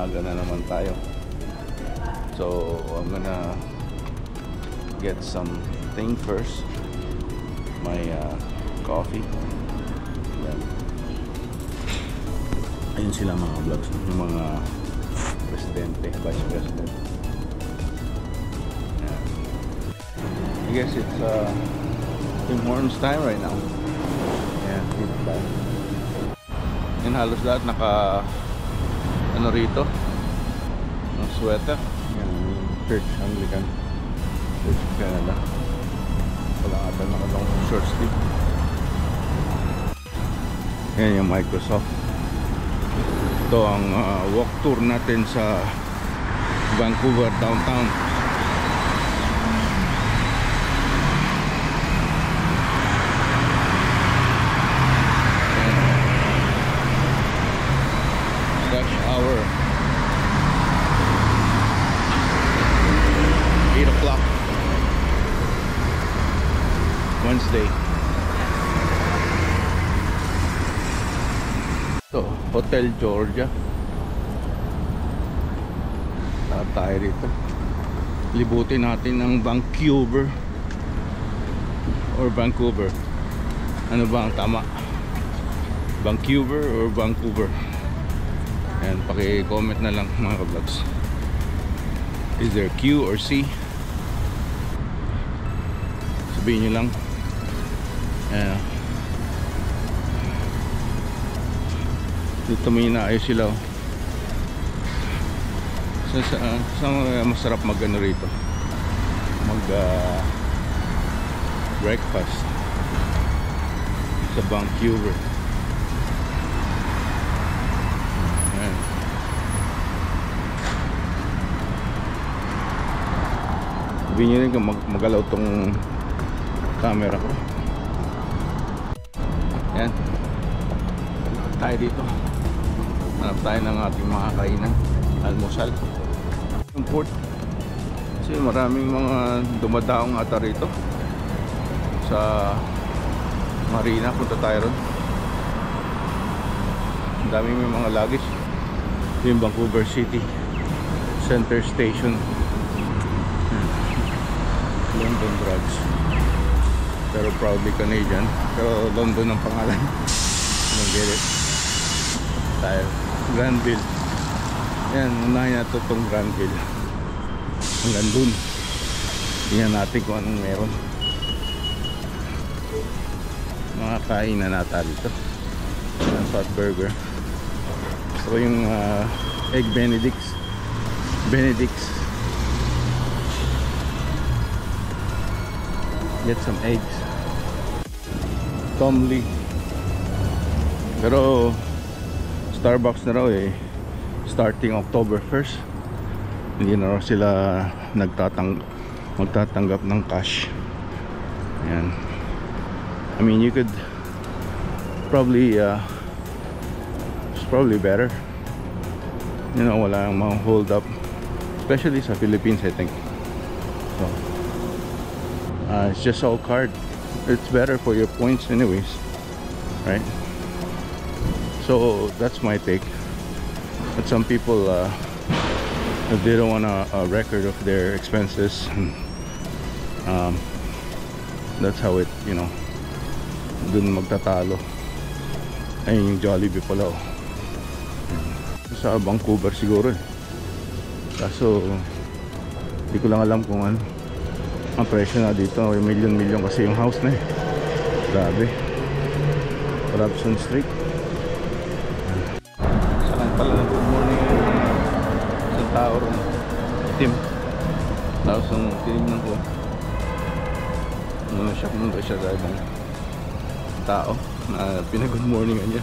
maaga na naman tayo. So I'm gonna get something first. My coffee. Yan. Ayun sila mga vlogs, yung mga presidente, vice president. Yan. I guess it's Tim Hortons time right now. Yan, dito tayo. Yan, halos lahat naka ano rito, ng sweater. Yan, Church Anglican Church of Canada. Wala ata nakalong short sleeve. Yan yung Microsoft. Ito ang walk tour natin sa Vancouver downtown. Rush hour 8 o'clock Wednesday. So, Hotel Georgia. Lahat tayo rito. Libutin natin ang Vancouver or Vancouver. Ano ba ang tama? Vancouver or Vancouver? Ayan, paki-comment na lang mga vlogs. Is there Q or C? Sabihin nyo lang. Ayan. Dito may inaayos sila. Saan masarap mag ano rito? Mag breakfast sa Vancouver. Sabihin nyo rin kung magalaw tong camera ko. Yan. Tayo dito. Hanap tayo ng ating mga kainan. Almusal. Yung port. Kasi maraming mga dumadaong ata rito. Sa marina. Punta tayo ron. Ang daming may mga luggage. Yung Vancouver City Center Station. London drugs, pero proudly Canadian, pero London ang pangalan. Don't get it. Tayo Granville. Yan, unahin natin itong Granville hanggang dun. Tingnan natin kung anong meron. Mga kainan natin dito. Fat burger. Gusto ko yung egg Benedict's. Get some eggs. Tom Lee. Pero Starbucks na raw starting October 1st. Hindi na raw sila magtatanggap ng cash. Ayan. I mean, you could probably it's probably better. You know, wala ang mga hold up, especially sa Philippines, I think. So it's just all card. It's better for your points anyways, right? So that's my take. But some people if they don't want a record of their expenses, that's how it, you know, dun magtatalo. Ayun yung Jollibee pala, oh. Sa Vancouver siguro kaso hindi ko lang alam kung ano ang presyo na dito. Million kasi yung house na grabe. Corruption Street. Saan pala ng good morning isang tao ron, Tim. Tapos ang tinignan ko, shock nung siya sa ibang tao na pinag-good morningan niya.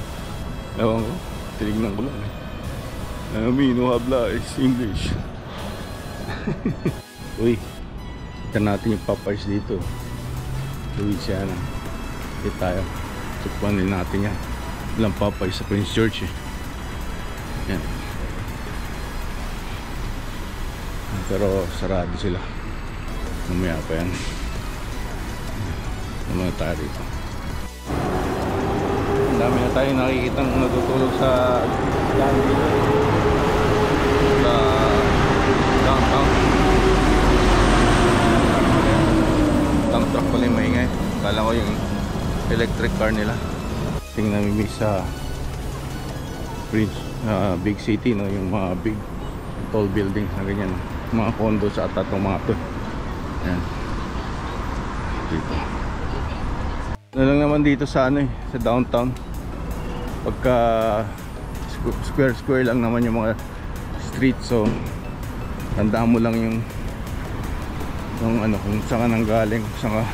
Ewan ko, tinignan ko lang no habla is English. Uy, kita natin yung Popeyes dito, Louisiana. Dito tayo, tukpan din natin yan. Walang Popeyes sa Prince George yan. Pero sarado sila, mamaya pa yan. Naman tayo dito. Ang dami na tayo nakikitang natutulog sa Granville. downtown. Dump truck pala yung maingay. Kala ko yung electric car nila. Tingnan namin sa bridge, big city, no? Yung mga big tall buildings na ganyan, mga condos at itong mga to. Ayan. Dito. Ano lang naman dito sa ano sa downtown. Pagka square lang naman yung mga street, so tandaan mo lang yung ano, kung saan ka nang galing, kung saan ka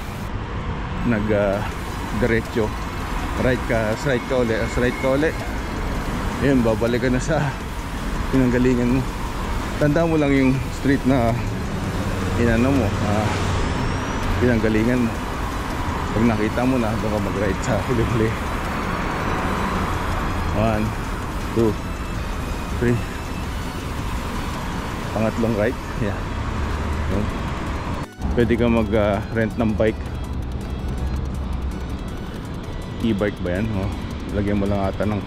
nag diretso, right ka uli, yun, babalik ka na sa pinanggalingan mo. Tandaan mo lang yung street na inano mo, pinanggalingan mo. Pag nakita mo na, doon ka mag right sa huli-huli. 1, 2, 3, pangatlong right. Yeah. Yun. Pwede ka mag rent ng bike, e-bike ba yan? Lagyan mo lang ata ng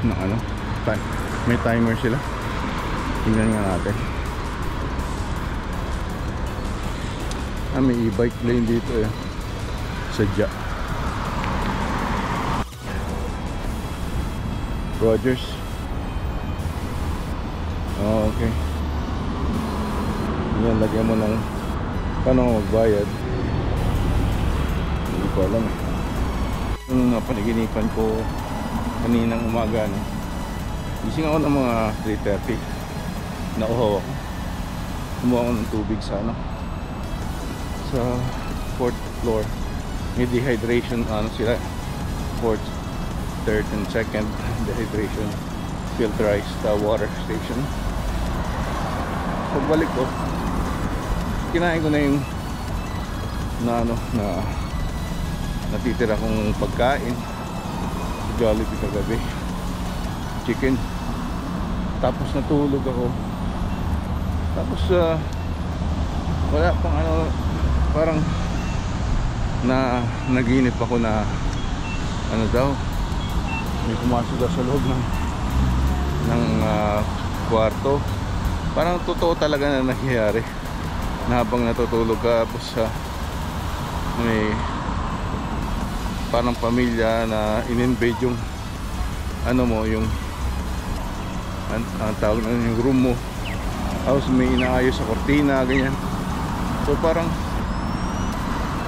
ano, may timer sila. Tingnan nga natin. May e-bike lane dito eh, sadya. Rogers. Okay. Yan, lagyan mo ng paano magbayad. Hindi ko alam eh. Yung napaniginipan ko kaninang umaga, no? Gising ako ng mga 3:30. Nauhaw ako. Kumuha ako ng tubig sa ano, sa 4th floor. May dehydration sila, 4th, 3rd and 2nd dehydration filterized water station. Pagbalik ko, kinain ko na yung na natitira kong pagkain sa Jollibee kagabi, chicken. Tapos natulog ako. Tapos wala pang ano, parang naginip ako na ano daw, may pumasok daw sa loob ng kwarto. Parang totoo talaga na nangyayari na habang natutulog ka, tapos may parang pamilya na in-invade yung ano mo, yung ang tawag na yung room mo. Tapos may inaayos sa kortina, ganyan. So parang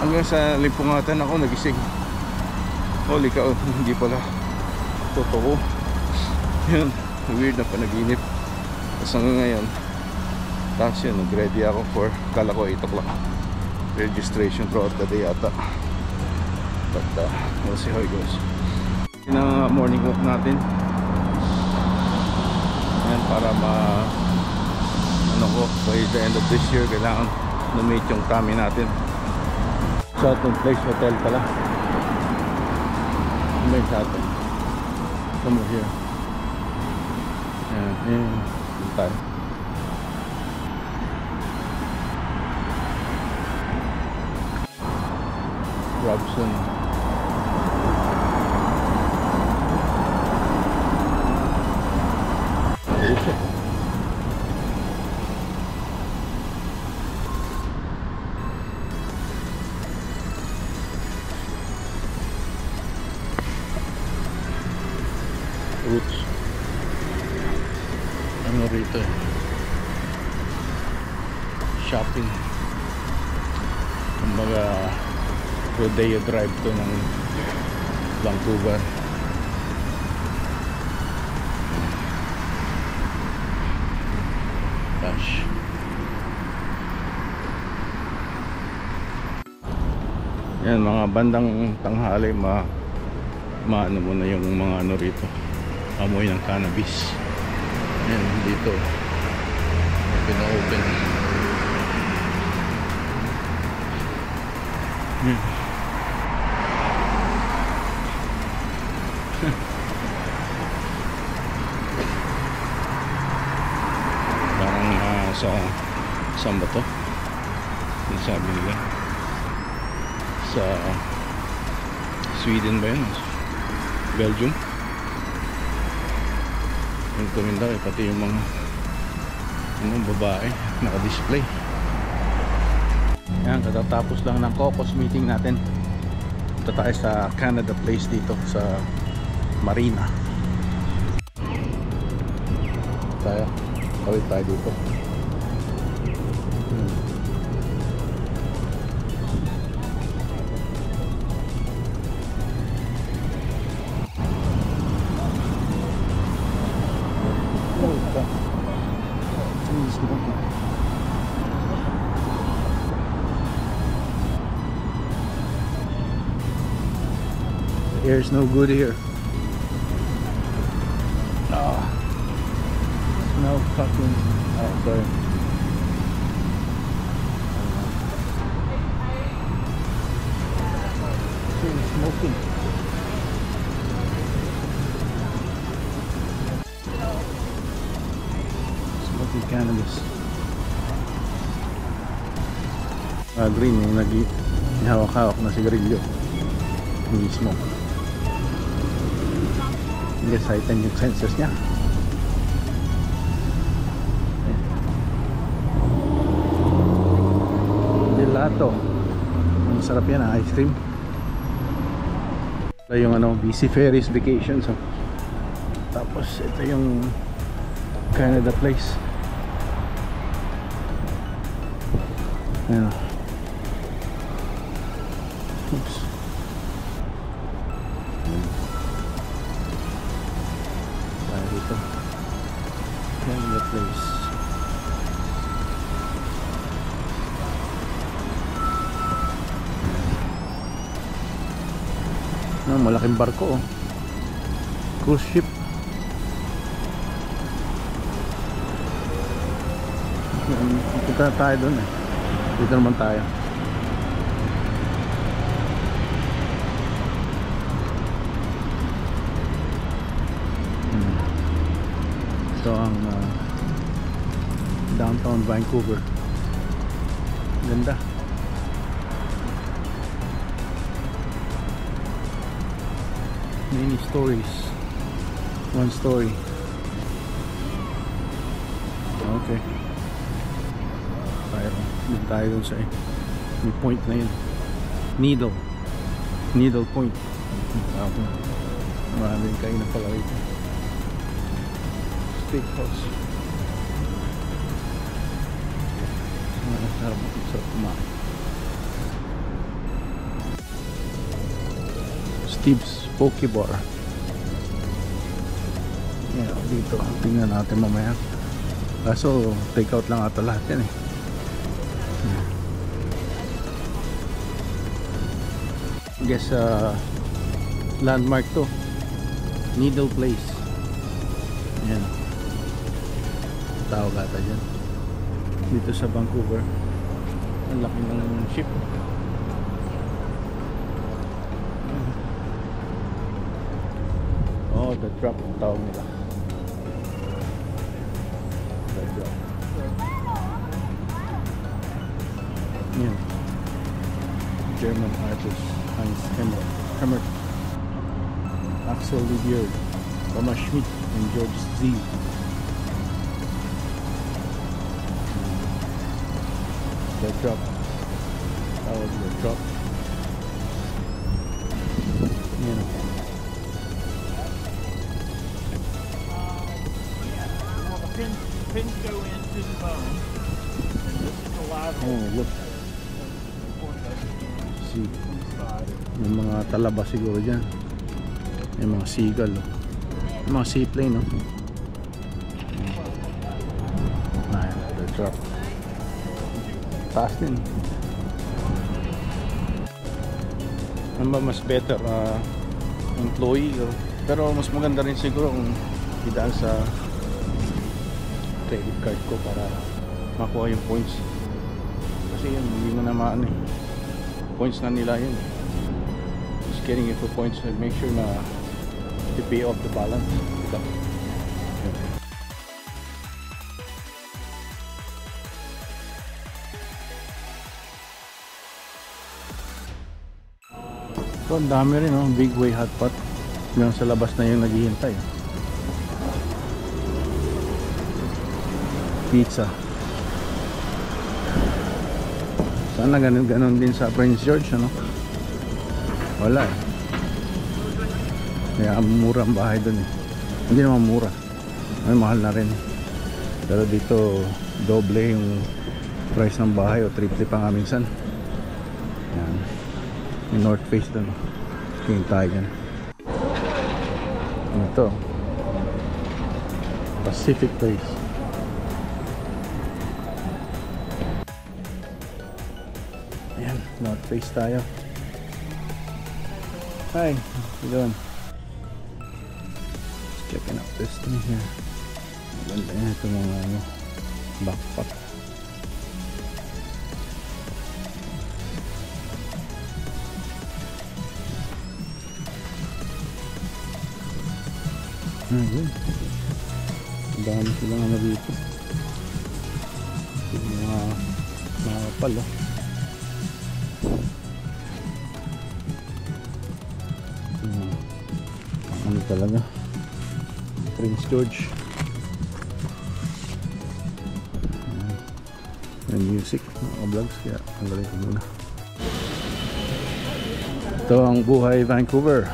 hanggang sa limpungatan ako nagising. Holy cow, hindi pala totoo. Yun, weird na panaginip. Tapos hanggang ngayon, tapos yun, nag-ready ako for, kala ko 8 o'clock registration throughout the day ata. But we'll see how it goes. Yun ang morning walk natin. Ayan, para ano ko, by the end of this year kailangan na-meet yung tummy natin. Shotton Place Hotel pala. May Shotton. Somewhere here. Ayan, ayan. Tayo. Robson. Roots. Ano rito? Shopping. Kumbaga rodeo drive to ng Vancouver. Gosh. Yan, mga bandang tanghali maano mo na yung mga ano rito, amoy ng cannabis. Yan dito, open. Yan. Parang saan ba to? Yung sabi nila sa Sweden ba yun? Belgium? Yung tuminda pati yung mga Yung babae, naka-display. Yan, katatapos lang ng caucus meeting natin. Ito tayo sa Canada Place dito sa Marina. Tayo, kawit tayo dito. The air's no good here. No fucking. Oh, sorry. Smoking. Smoking cannabis. Green yung hawak-hawak na sigarilyo mismo. Hindi heighten yung senses niya. Gelato. Ang sarap yan, ice cream. Ito yung BC Ferries Vacation. So, tapos ito yung Canada Place. Ayan. Oops. Tayo dito. Canada Place. Malaking barko, cruise ship. Punta tayo doon eh. Dito naman tayo. Ito ang downtown Vancouver. Ganda. Many stories. One story. Okay. Tayo dun sa may point na yun. Needle Point. Maraming kain na pala rito. Steakhouse. Sarap kumain. Steve's Poke Bar. Yan, dito. Tingnan natin mamaya. Kaso take out lang ata lahat yan eh. Guess landmark to. Needle Place. Yan. Tawag ata dyan. Dito sa Vancouver. Ang laki ng ship. Oh, the drop ang tawag nila. The drop. Yan. German artist Hans Hemmer, Axel Libier, Thomas Schmidt, and George Z. The drop. Tawag the drop. Yan. Pins go into the bone, and this is the live. Oh, look. See. May mga talaba siguro dyan. May mga seagull. May mga seaplane, no? Ayan, the drop. Taas din. Ano ba mas better? Employee? Pero mas maganda rin siguro kung idaan sa credit card ko para makuha yung points. Kasi yun, hindi mo na maano eh. Points na nila yun. Just getting it for points and make sure na to pay off the balance. Ito. So, ang dami rin, no? Big Way Hot Pot. Yung sa labas na yung naghihintay. pizza. Sana ganun din sa Prince George, ano? Wala eh. Kaya mura ang bahay dun eh. Hindi naman mura, may mahal na rin. Pero dito doble yung price ng bahay o triple pa nga minsan. Yan, yung North Face dun. Tingin tayo dyan. Ito Pacific Place. Ayan, North Face tayo. Hi, how you doing? Just checking out this thing here. Maganda yan ito mga ano, backpack. Ayun, dami silang ano dito. Yung mga kapal oh. Ano talaga, Prince George. May music, mga vlogs, kaya ang galing ko muna. Ito ang buhay Vancouver.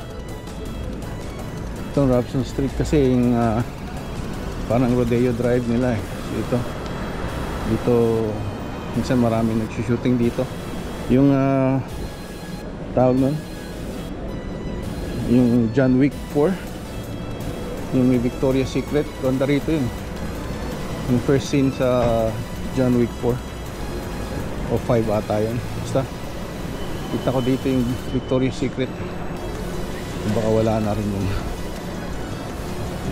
Itong Robson Street kasi yung parang rodeo drive nila eh. Dito minsan marami nagsushooting dito. Yung tawag nun, yung John Wick 4, yung may Victoria's Secret, ganda rito yun. Yung first scene sa John Wick 4 o 5 ata yun. Basta kita ko dito yung Victoria's Secret. Baka wala na rin yun.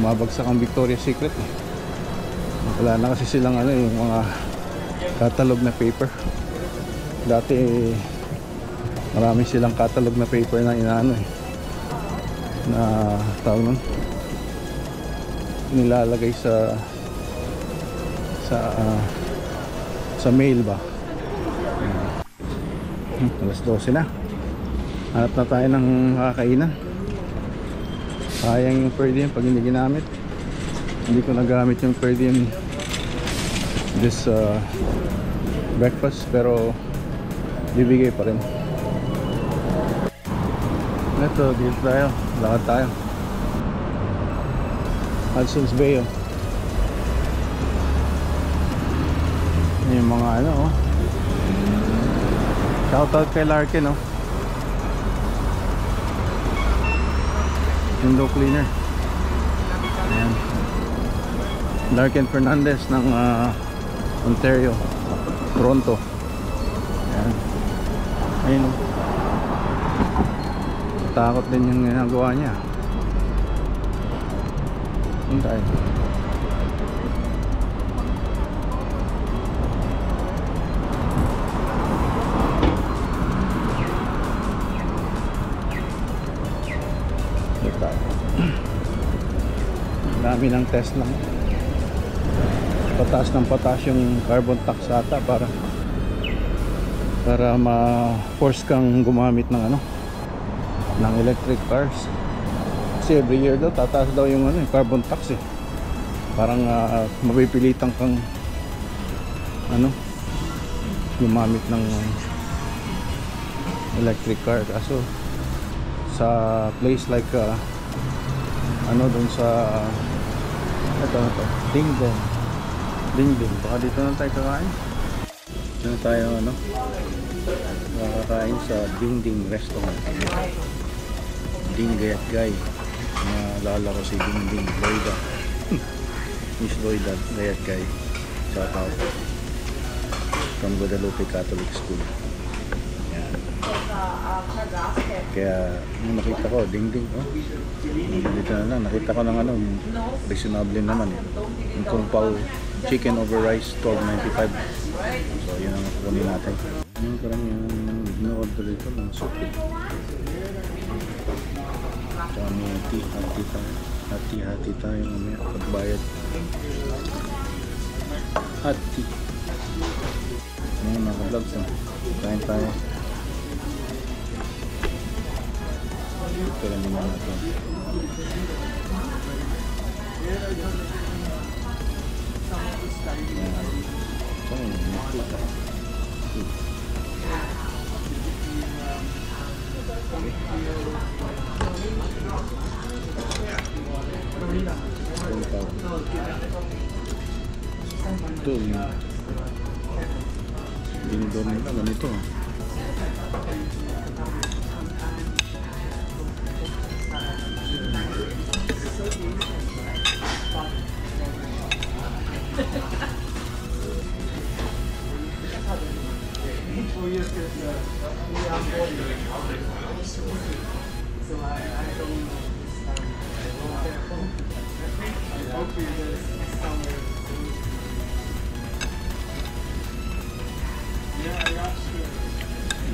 Umabagsak ang Victoria's Secret eh. Wala na kasi silang ano, yung mga catalog na paper. Dati marami silang catalog na paper na inaano eh, na tawag nun, nilalagay sa mail ba. Alas 12 na. Hanap na tayo ng kakainan. Sayang yung per diem pag hindi ginamit. Hindi ko nagamit yung per diem this breakfast, pero bibigay pa rin. Ito, dito tayo, lakad tayo. Hudson's Bay oh. Yung mga ano oh. Shoutout kay Larkin oh. Window cleaner. Ayan. Larkin Fernandez ng Ontario, Toronto. Ayan. Ayun oh. Takot din yung ginagawa niya. Ayun tayo. Dami ng test lang. Pataas ng pataas yung carbon tax ata para ma-force kang gumamit ng ano, ng electric cars. Kasi every year daw tataas daw yung ano, yung carbon tax eh. Parang mapipilitan kang ano, gumamit ng electric car. Kaso sa place like ano dun sa ito Dingding, baka dito na tayo kakain. Dito na tayo ano, kakain sa Dingding restaurant. Dinggayat Guy. Naalala ko si Dingding Loida. Miss Loida Gayat Guy. Shout out from Guadalupe Catholic School. Yan. Kaya nung nakita ko Dingding oh, dito na lang, nakita ko ng ano, reasonable naman eh. Yung Kung Pao chicken over rice, $12.95. So yun ang kukunin natin. Yung parang yung in-order dito ng soup eh. Tsaka may hati tayo mamaya pagbayad. Hati. Ngayon mga vlogs na kain tayo. Ito lang naman natin. Ito yung indoor nila ganito.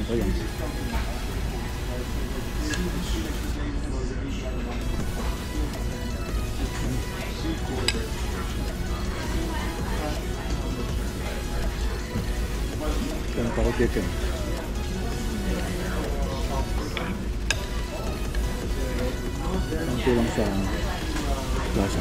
Ano yan? Yan pa ko chicken. Ang kulang sa lasa.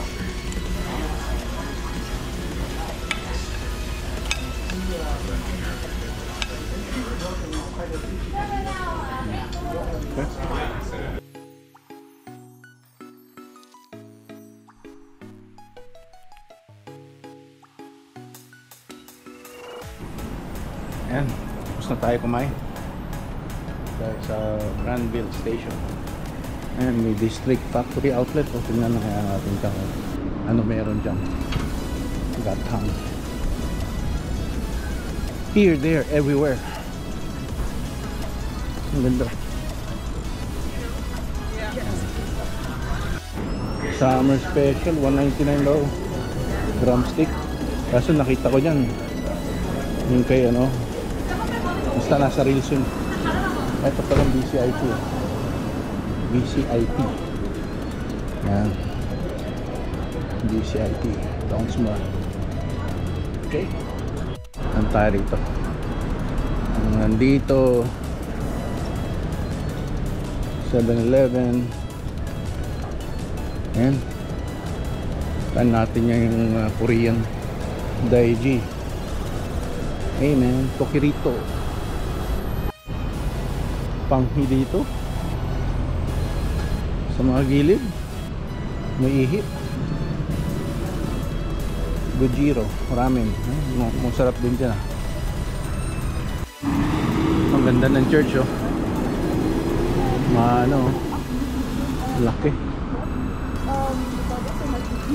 Ayan, tapos na tayo kumain dahil sa Granville Station. Ayan, may District Factory Outlet. O, tingnan na kaya natin kung ano meron dyan. Gathang. Here, there, everywhere. Ang ganda. Summer special, $199 daw. Drumstick. Kaso nakita ko dyan yung kay ano, basta nasa reels yun. Ito palang BCIP. BCIP. Yan. BCIP. Sounds more. Okay. Ang tayo rito. Ang nandito 7-Eleven. Yan. Tan natin yung Korean Daiji. Hey man, Tokirito. Panghi dito sa mga gilid may ihi. Gojiro ramen, masarap din dyan. Ang ganda ng church oh. Ano, laki.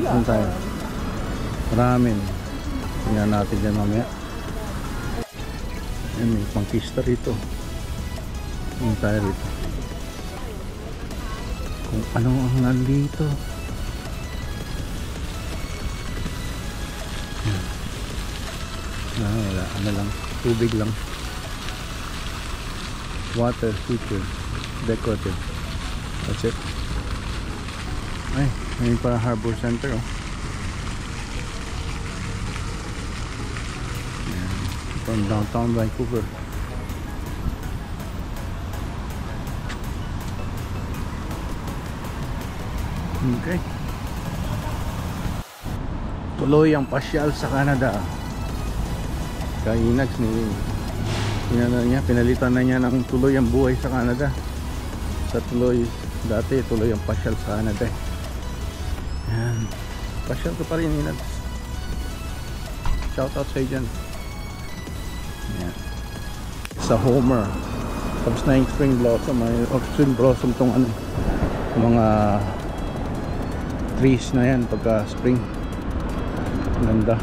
Saan tayo? Ramen. Tingnan natin dyan mamaya. Ayan, may pangkista rito. Yung tayo rito. Kung ano ang nandito. Wala, ano lang, tubig lang. Water feature, decorative. That's it. Ay, may pa Harbor Center oh. Yan, from downtown Vancouver. Okay. Tuloy ang pasyal sa Canada. Kay Inags ni pinalitan na niya ng tuloy ang buhay sa Canada. Sa tuloy, dati tuloy ang pasyal sa Canada. Yan. Pasyal ko pa rin Inags. Shout out sa dyan. Yan. Sa Homer. Tapos na yung spring blossom. May spring blossom tong ano, mga trees na yan pagka spring. Ganda.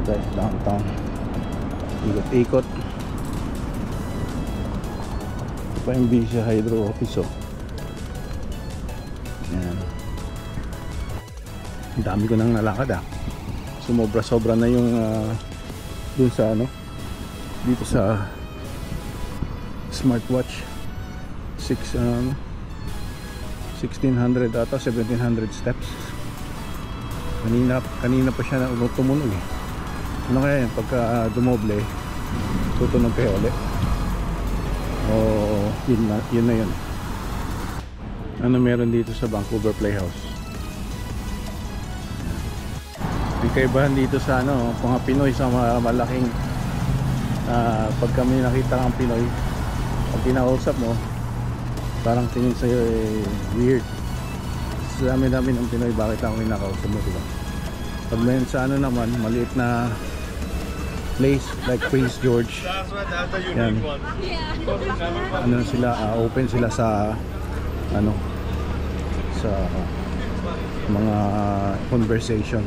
Guys, downtown. Ikot-ikot. Ito pa yung BC Hydro office oh. Yan. Ang dami ko nang nalakad ah. Sumobra-sobra na yung dun sa ano, dito sa smartwatch. 1600 ata, 1700 steps. Kanina pa siya na tumunog eh. Ano kaya yun? Pagka dumoble tutunog kayo ulit o yun na yun. Ano meron dito sa Vancouver Playhouse? Yung kaibahan dito sa ano, mga Pinoy sa malaking pag kami nakita ng Pinoy, pag kinausap mo, parang tingin sa'yo weird. Sa dami-dami ng Pinoy, bakit ako kinakausap mo, diba? Pag may sa ano naman, maliit na place like Prince George, yan, ano sila, open sila sa ano, sa mga conversation.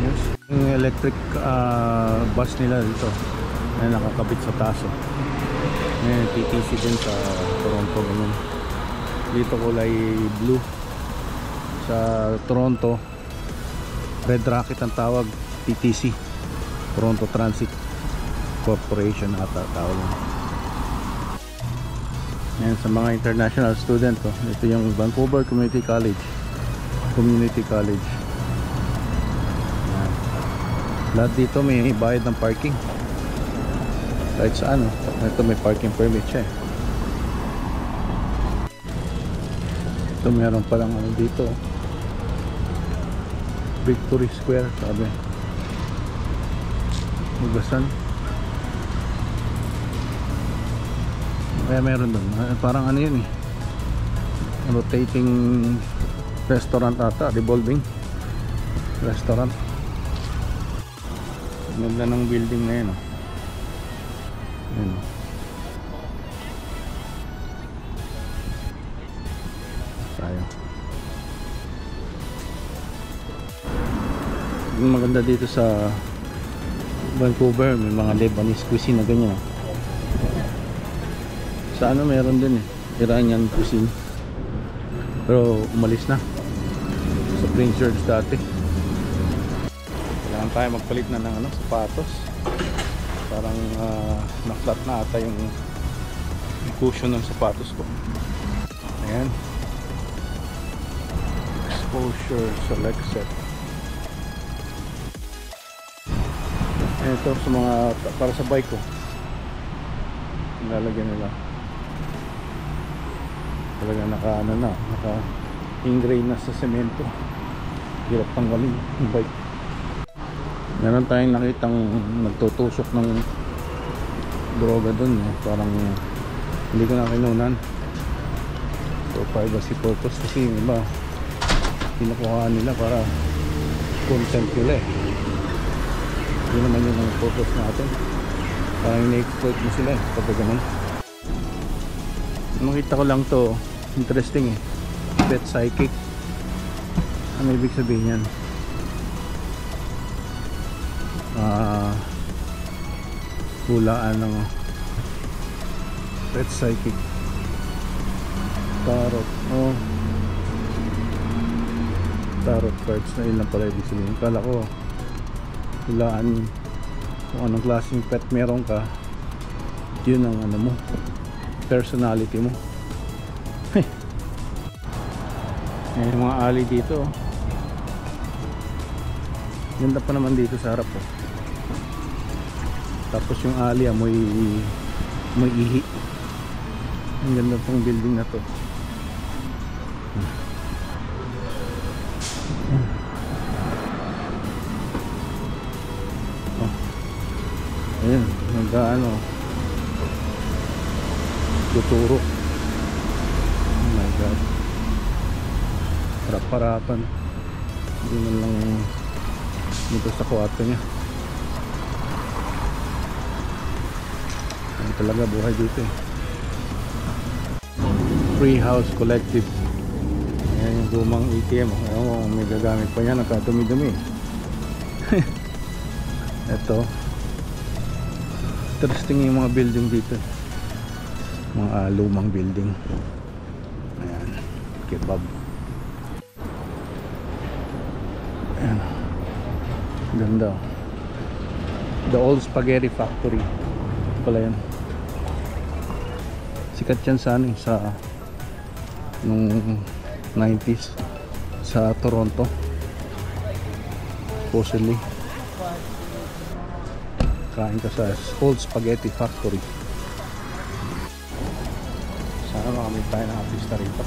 Yes. Yung electric bus nila dito na nakakabit sa taso, ngayon TTC din sa Toronto, ganyan. Dito kulay blue. Sa Toronto Red Rocket ang tawag, TTC, Toronto Transit Corporation ata tawag. Ayan, sa mga international student, ito yung Vancouver Community College. Ayan. Lahat dito may bayad ng parking kahit saan. Ito may parking permit siya eh. Ito meron palang ano dito, Victory Square, sabi Ugasan. Kaya meron doon parang ano yun eh, rotating restaurant ata, revolving restaurant. Ganda ng building na yun, Ayan. Tayo. Yung maganda dito sa Vancouver, may mga Lebanese cuisine na ganyan. Sa ano meron din Iranian cuisine, pero umalis na sa Prince George dati. Kailangan tayo magpalit na ng ano, sapatos. Parang na-flat na ata yung cushion ng sapatos ko. Ayan, exposure select set. Ito sa mga para sa bike ko, lalagyan nila. Talaga naka ingrain na sa semento, hirap tanggalin yung bike. Meron tayong nakitang nagtutusok ng droga dun, parang hindi ko na kinunan for privacy purpose, kasi iba kinukuhaan nila para content nila hindi naman yun ang purpose natin, parang ina-exploit mo sila kapag ganun. Makita ko lang to, interesting pet psychic. Ano ibig sabihin yan? Hulaan ng pet psychic, tarot. Tarot cards na yun lang pala ibig sabihin. Kala ko hulaan kung anong klaseng pet meron ka, yun ang ano mo, personality mo. Yung mga alley dito, ganda pa naman dito sa harap tapos yung alley amoy ihi. Ang ganda tong building na to. Ayan, nagkaano, tuturo. Oh my god, harap-harapan, hindi man lang dito sa kwarto niya. Ayan talaga buhay dito Free House Collective. Ayan yung lumang ATM. May gagamit pa yan, nakadumi-dumi. Ito, interesting yung mga building dito, mga lumang building. Ayan, kebab. Ayan, ganda. The Old Spaghetti Factory pala yan. Sikat yan sa ano, sa nung 90s sa Toronto, supposedly. Kain ka sa Old Spaghetti Factory. Sana makamit tayo ng artista rito.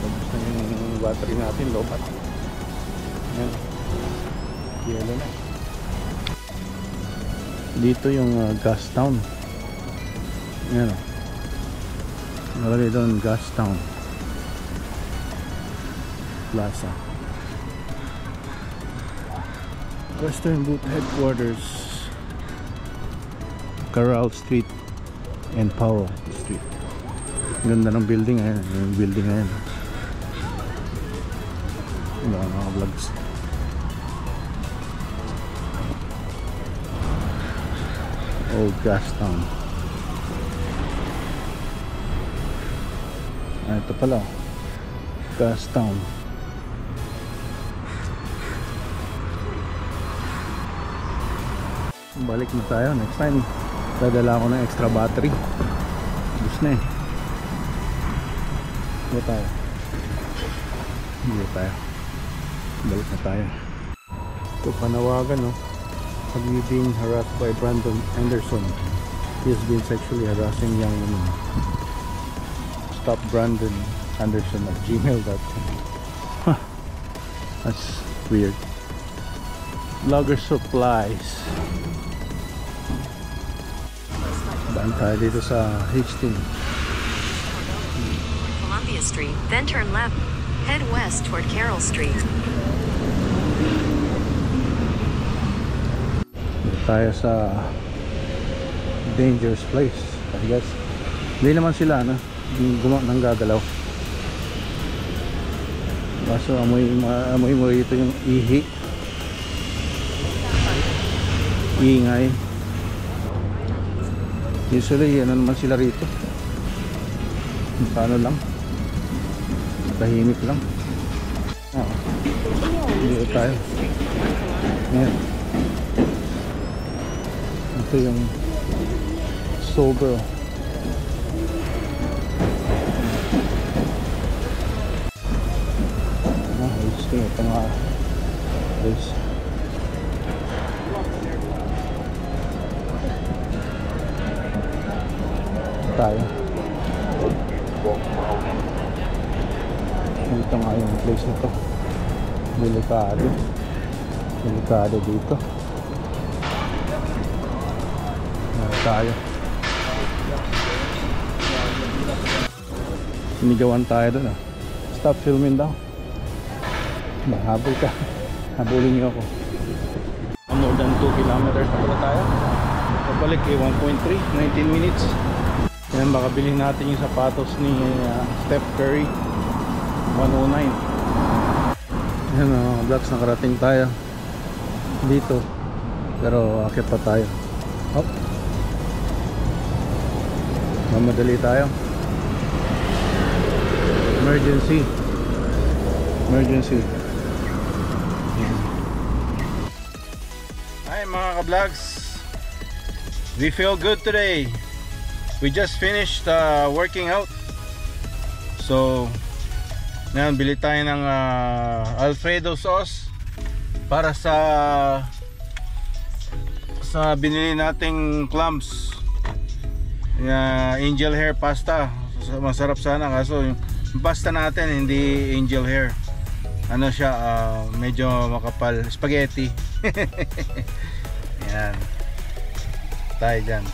Ubus na yung battery natin, lobat. Yan. Yelo na. Dito yung gas town. Yan o. Nalagay doon gas town Plaza. Western Boot Headquarters, Carral Street and Powell Street. Ganda ng building. Ayan, yung building na yan. Mga vlogs. Old gas town. Ito pala, gas town. Balik na tayo. Next time dadala ako ng extra battery. Gusto na eh. Hindi tayo. Balik na tayo. So panawagan, no? Have you been harassed by Brandon Anderson? He has been sexually harassing young women. Stop Brandon Anderson at gmail.com. Huh. That's weird. Vlogger supplies. Daan tayo dito sa Hastings. Columbia Street, then turn left. Head west toward Carroll Street. Dito tayo sa dangerous place, I guess. Hindi naman sila nang gagalaw. Kaso amoy mo ito yung ihi. Ingay. Usually ano naman sila rito, paano lang, tahimik lang. Dito tayo. Ayan. Ito yung sober. Ito nga place. Tayo. Ito nga yung place nito. Delikado dito. Tayo. Sinigawan tayo doon. Stop filming daw. Habol ka. Habulin niyo ako. More than 2 kilometers na pala tayo. Pabalik 1.3, 19 minutes. Yan, baka bilhin natin yung sapatos ni Steph Curry, 109. Yan, vlogs, nakarating tayo dito, pero akit pa tayo. Hop, mamadali tayo. Emergency. Hi mga ka-vlogs, we feel good today. We just finished working out. So ngayon bili tayo ng Alfredo sauce para sa binili nating clams. Angel hair pasta. Masarap sana, kaso yung pasta natin hindi angel hair. Ano siya, medyo makapal, spaghetti. Yan. Tayo dyan.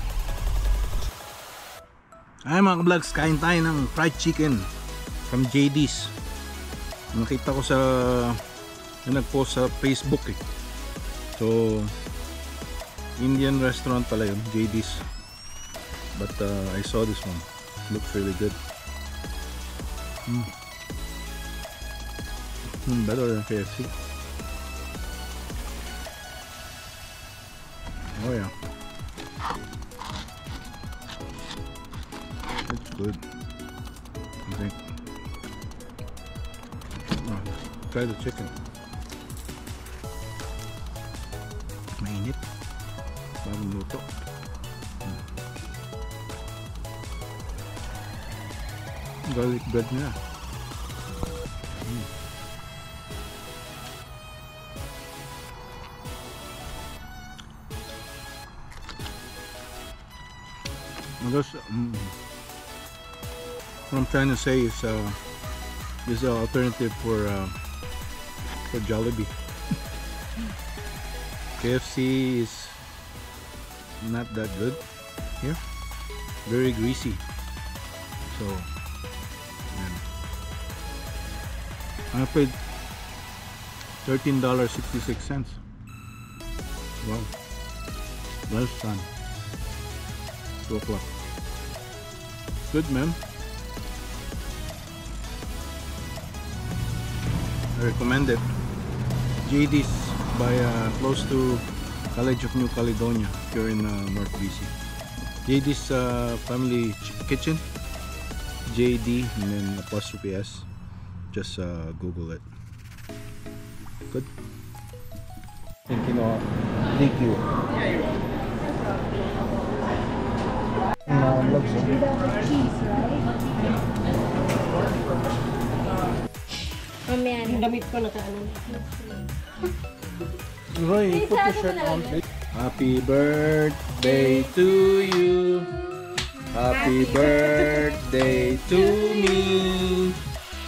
Ay mga vlogs, kain tayo ng fried chicken from JD's. Nakita ko sa nag-post sa Facebook eh. So Indian restaurant pala yun, JD's. But I saw this one. Looks really good. Better than KFC. Oh yeah, it's good, I think. Try the chicken. Mainit, bagong luto. Garlic bread niya. What I'm trying to say is This is an alternative for Jollibee. KFC is not that good here. Very greasy. So, yeah. I paid $13.66. Wow. Well done. 2 o'clock. Good, man. I recommend it. JD's by close to College of New Caledonia if you're in North BC. JD's family kitchen. JD and then apostrophe S. Just Google it. Good. Thank you. Thank you. Mamaya, yung damit ko nakaano. Roy, put the shirt on, please. Happy birthday to you. Happy birthday to me.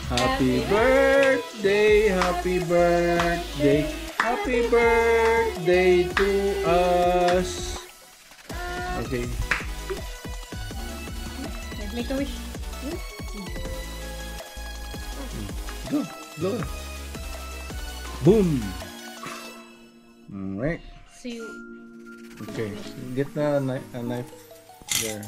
Happy birthday, happy birthday, happy birthday to us. Okay. Make a wish. Go, go. Boom. All right. So you... Okay. Get the a knife there.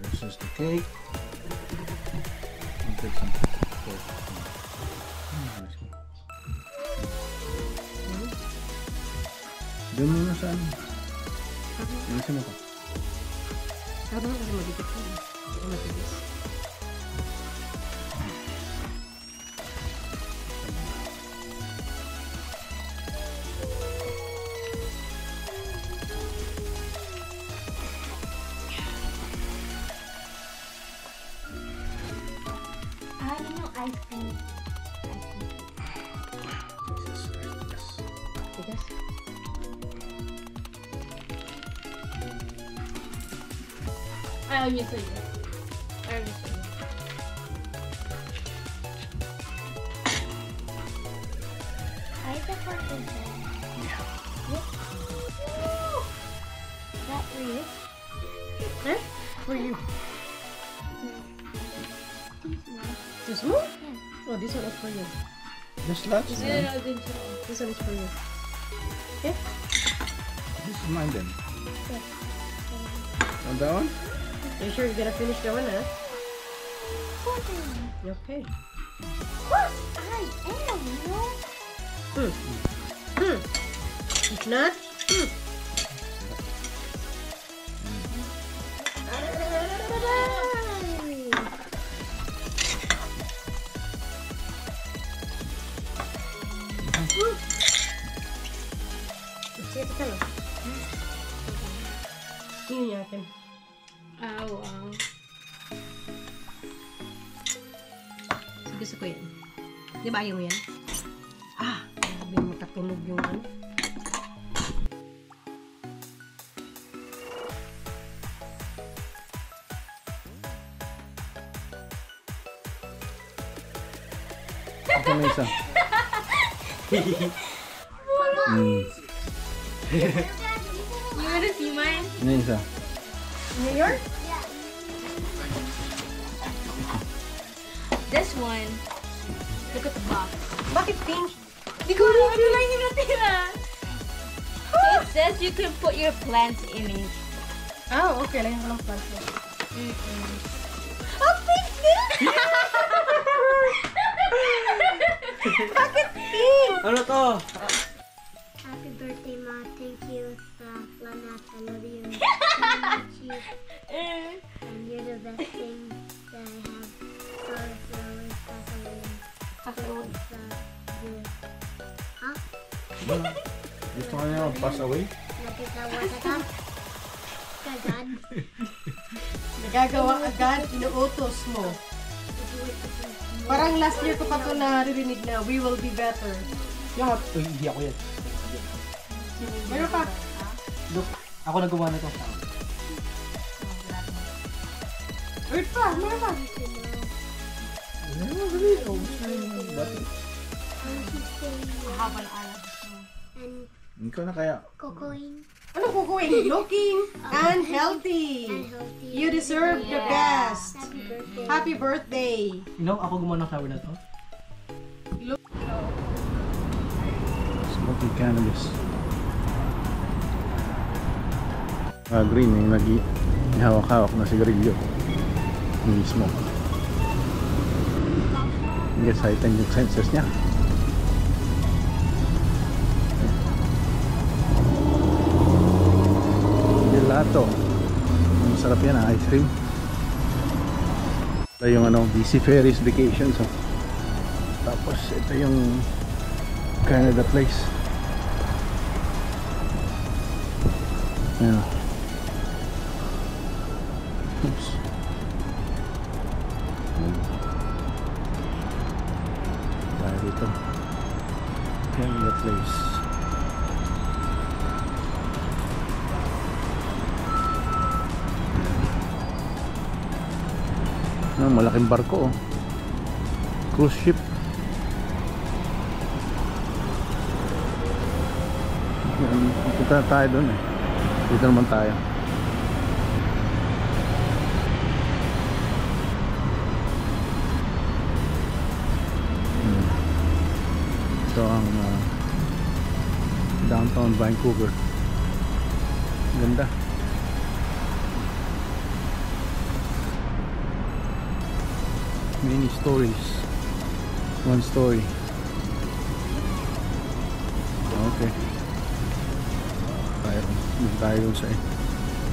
This is the cake. I'll take some. Doon muna sa ano? Nasa mo ka? Sabi mo kasi magigit ko. Ito matigas. Yun yung ice cream. Tigas. Ayaw niyo sa'yo. Ayaw niyo sa'yo. I the purple one. Yeah. That for you? Eh? For you. These This ones. one? Oh, this one is for you. Just lots, This man. This one is for you. Okay? This is mine then. Yeah. Want that one? You sure you're gonna finish that one, huh? Something. Okay. What? I am, you know? If not, Sige, ito lang. Yun yung akin. Wow. Gusto ko yan. Di ba ayaw mo yan? Ah, sabi mo matunog yung ano. Ito na isa. You wanna see mine? Ano yung isa? New York? This one. Look at the box. Bakit pink? Di ko alam ano lang yung natira. So it says you can put your plants in it. Ah, okay lang yung plant mo. Oh, pink din! Bakit pink? Ano to? Happy birthday, Ma. Thank you. Lanat, I love you. I love you. And you're the best thing that I have. Sorry for always pass away. Pass away. Good. Huh? Gusto ka niya pass away? Nakita ka? Kagad. Nagagawa agad, inuutos mo. Parang last year ko pa ito naririnig na we will be better. Yung, uy, hindi ako yan. Meron pa. Look, ako na gumawa na ito. Meron pa, meron pa. Haba na alam. And Ikaw na kaya. cocoing Ano kukuin? Looking and healthy. and healthy. You deserve the best. Happy birthday. Happy birthday. You know, ako gumawa ng flower na to. Smoking cannabis. Green yung hawak-hawak na sigarilyo. Hindi smoke. I guess heightened yung senses niya. Gelato. Masarap yan, ice cream. Ito yung BC Ferries Vacation. So, tapos ito yung Canada Place. Ayan. Oops. Tayo dito. Canada Place. Malaking barko, oh. Cruise ship. Punta tayo doon eh. Dito naman tayo. Ito ang downtown Vancouver. Ganda. Many stories. One story. Okay. Tayo dun sa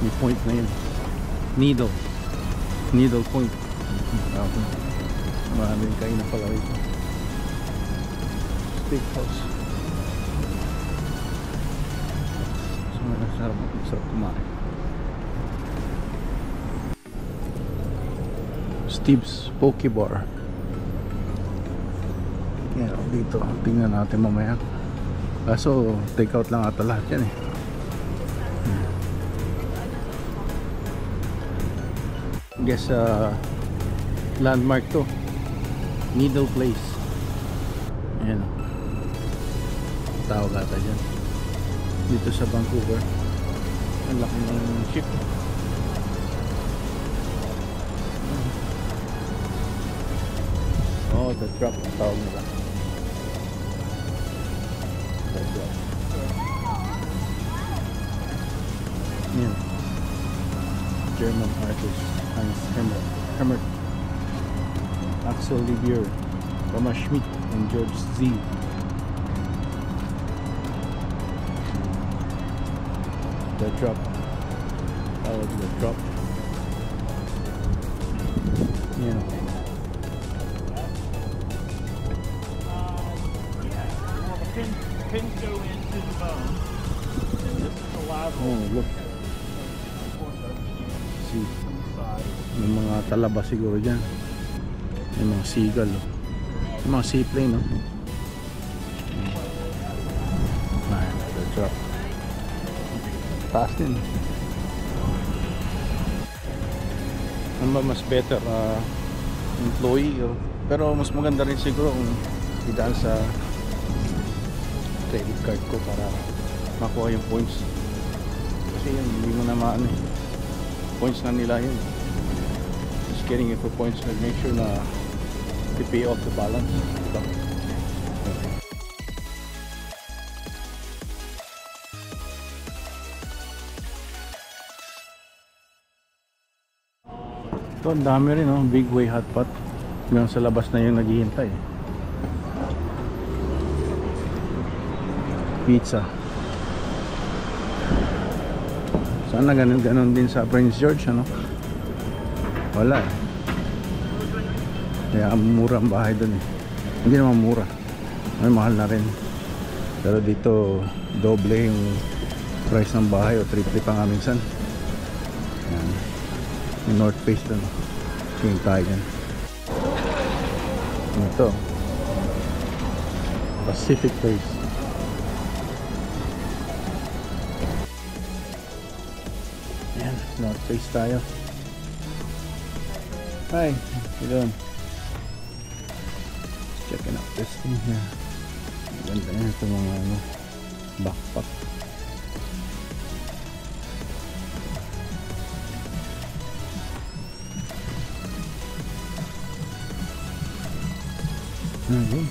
may point na yun. Needle Point. Okay. Maraming kain na pala rito. Steakhouse. So masarap kumain. Steve's Poke Bar. Yan, dito. Tingnan natin mamaya. Kaso, take out lang ata lahat yan eh. Guess landmark to. Needle Place. Ayan. Tawag ata dyan. Dito sa Vancouver. Ang laki ng ship. Oh, the drop ang tawag nila. The drop. Yan. German artist Hans Hemmer, Axel Libier, Thomas Schmidt, and George Z. The drop. Tawag the drop. Yan. Pins go into the bone. And this is the live Oh, look. See. May mga talaba siguro dyan. May mga seagull, oh. May mga seaplane, no? Ayan, the drop. Taas din. Ano ba mas better? Employee, oh. Pero mas maganda rin siguro kung idaan sa credit card ko para makuha yung points. Kasi yun, hindi mo na maano eh. Points na nila yun. Just getting it for points to make sure na you pay off the balance. Diba? Ito, ang dami rin, oh. Big Way Hot Pot. Hanggang sa labas na yung naghihintay. Pizza. Sana ganun din sa Prince George, ano? Wala eh. Kaya mura ang bahay dun eh. Hindi naman mura. May mahal na rin. Pero dito doble yung price ng bahay o triple pa nga minsan. Yan. Yung North Face dun. Tingin tayo dyan. Ito. Pacific Place. Ayan, North Face tayo. Hi, how you doing? Checking out this thing here. Ganda yan ito mga ano, backpack. Ayun.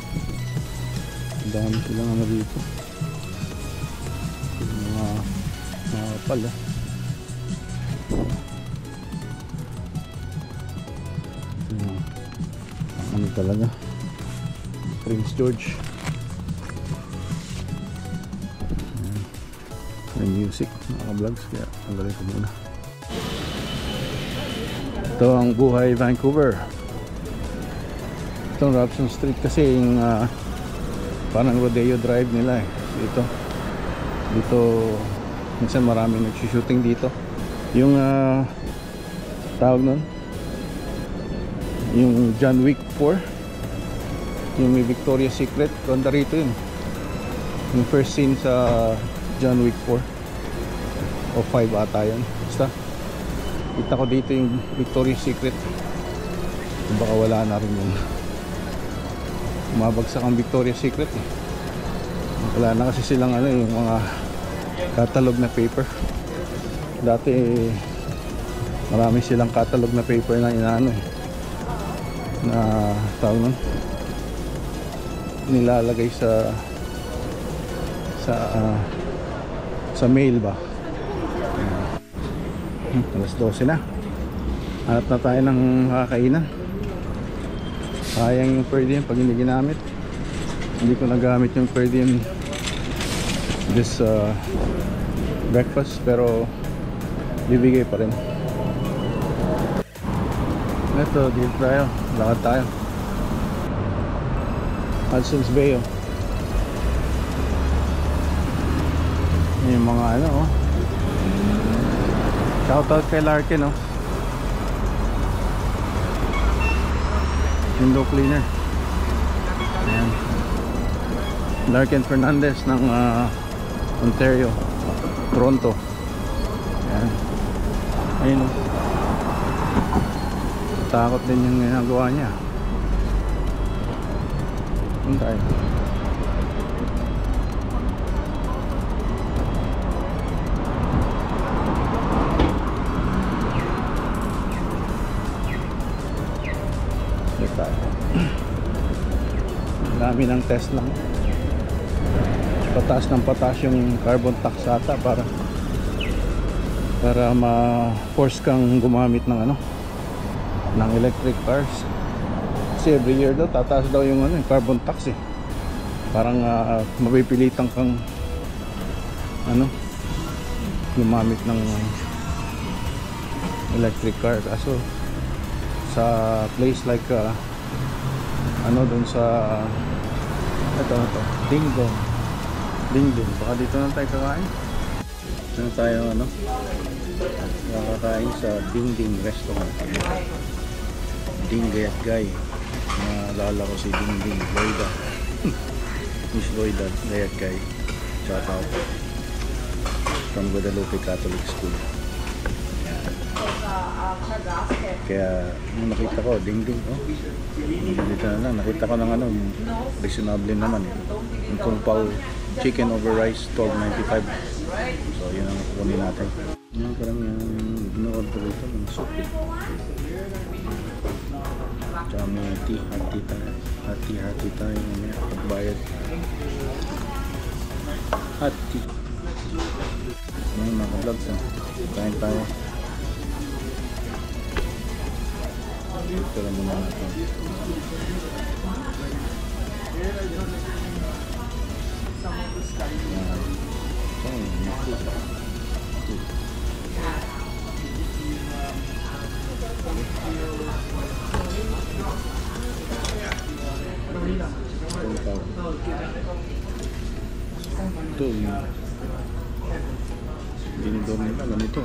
Ang dami silang ano dito. Mga kapal ah. Ano talaga, Prince George. May music, mga vlogs, kaya tanggalin ko muna. Ito ang buhay Vancouver. Itong Robson Street kasi yung parang rodeo drive nila eh. Dito minsan maraming nagsushooting dito. Yung tawag nun, yung John Wick 4, yung may Victoria's Secret, ganda rito yun. Yung first scene sa John Wick 4 o 5 ata yun. Basta kita ko dito yung Victoria's Secret. Baka wala na rin yun. Umabagsak ang Victoria's Secret eh. Wala na kasi silang ano, yung mga catalog na paper. Dati marami silang catalog na paper na inaano eh, na tawag nun, nilalagay sa mail ba. Alas 12 na. Hanap na tayo ng kakainan. Sayang yung per diem pag hindi ginamit. Hindi ko nagamit yung per diem this breakfast, pero bibigay pa rin. Ito, dito tayo, lakad tayo. Hudson's Bay oh. Yung mga ano oh. Shoutout kay Larkin oh. Window cleaner. Ayan. Larkin Fernandez ng Ontario, Toronto. Ayan. Ayun oh. Takot din yung ginagawa niya. Ano tayo? Ano tayo? Dami ng test lang. Pataas ng pataas yung carbon tax ata para ma-force kang gumamit ng ano, ng electric cars. Kasi every year daw tataas daw yung ano, yung carbon tax eh. Parang mapipilitan kang ano, gumamit ng electric car. Kaso sa place like ano dun sa ito Dingdong, baka dito na tayo kakain. Dito na tayo ano, kakain sa Dingding restaurant. Ding Gayat Guy. Naalala ko si Dingding Loida. Miss Loida Gayat Guy. Shout out from Guadalupe Catholic School. Kaya nung nakita ko Dingding oh, dito na lang nakita ko ng ano, reasonable naman eh. Yung Kung Pao chicken over rice, $12.95. So yun ang kukunin natin. Yan parang yung in-order dito ng soup eh. Tsaka may tea, hati tayo mamaya pagbayad. Hot tea. Ngayon mga vlogs ah, kain tayo. Ito lang muna natin. Ito yung binidor nila ganito.